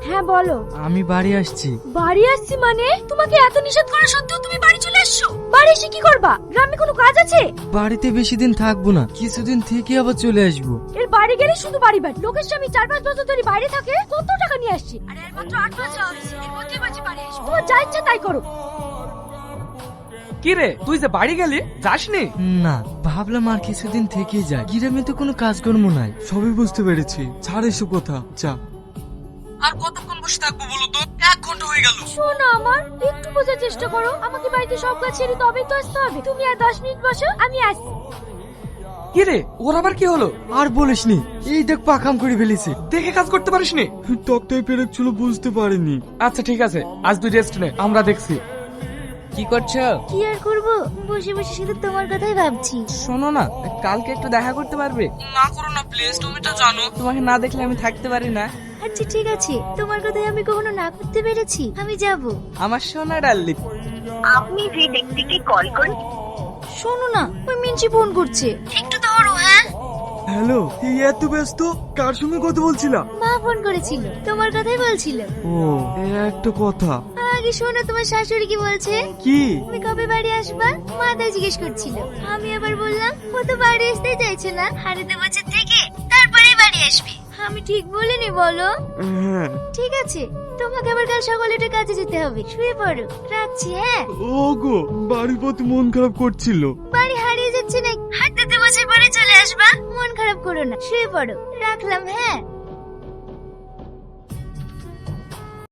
হ্যাঁ বলো। আমি বাড়ি আসছি। বাড়ি আসছি মানে? তোমাকে এত নিষেধ করা সত্ত্বেও তুমি বাড়ি চলে আসছো? বাড়ি এসে কি করবা? গ্রামে কোনো কাজ আছে? বাড়িতে বেশি দিন থাকবো না, কিছুদিন থেকে আবার চলে আসবো। এর বাড়ি গেলে শুধু বাড়ি বাড়ি। লোকের স্বামী 4-5 বছর ধরে বাইরে থাকে, কত টাকা নিয়ে আসছে? আর এর মাত্র 8 মাস হয়েছে, এর মধ্যেই বাড়ি বাড়ি আসবে। তোমার যা ইচ্ছা তাই করো। কি রে, তুই যে বাড়ি গেলি, যাসনি? না, ভাবলাম আর কিছুদিন থেকে যাই। গ্রামে তো কোনো কাজকর্ম নাই। সবই বুঝতে পেরেছি, ছাড় এসব কথা, যা। আর কতক্ষণ বসে থাকবো বলো তো? 1 ঘন্টা হয়ে গেল। শোনো আমার, একটু বোঝার চেষ্টা করো। আমাকে বাড়িতে সব কাজ ছেড়ে তবেই তো আসতে হবে। তুমি আর 10 মিনিট বসো, আমি আসছি। কি রে, ওর আবার কি হলো? আর বলিসনি, এই দেখ পাকাম করে ফেলেছে। দেখে কাজ করতে পারিসনি? তক্তায় পেরেক ছিল, বুঝতে পারিনি। আচ্ছা ঠিক আছে, আজ তুই রেস্ট নে, আমরা দেখছি। কি করছো? কি আর করব, বসে বসে শুধু তোমার কথাই ভাবছি। শোনো না, কালকে একটু দেখা করতে পারবে? না করো না প্লিজ, তুমি তো জানো তোমাকে না দেখলে আমি থাকতে পারি না। আচ্ছা ঠিক আছে, তোমার কথাই আমি কখনো না করতে পেরেছি? আমি যাব। আমার সোনা ডার্লিং। আপনি যে ব্যক্তিকে কল করেন শোনো না, ওই মিনছি ফোন করছে, একটু ধরো। হ্যাঁ হ্যালো, এই এত ব্যস্ত, কার সঙ্গে কথা বলছিলা? মা ফোন করেছিল, তোমার কথাই বলছিল। ও, একটা কথা। আগে শোনো, তোমার শাশুড়ি কি বলছে? কি? তুমি কবে বাড়ি আসবা? মা তাই জিজ্ঞেস করছিল। আমি আবার বললাম ও তো বাড়ি আসতেই চাইছে না, আরে 2 বছর থেকে তারপরেই বাড়ি আসবে। আমি ঠিক বলিনি বলো? হ্যাঁ। ঠিক আছে, তোমাকে আবার কাল সকালে একটু কাজে যেতে হবে, শুয়ে পড়ো। রাখছি। হ্যাঁ, ওগো, বাড়ির প্রতি মন খারাপ করছিল। বাড়ি হারিয়ে যাচ্ছে না, হাঁটতে 2 বছর পরে চলে আসবা। মন খারাপ করো না, শুয়ে পড়ো। রাখলাম। হ্যাঁ।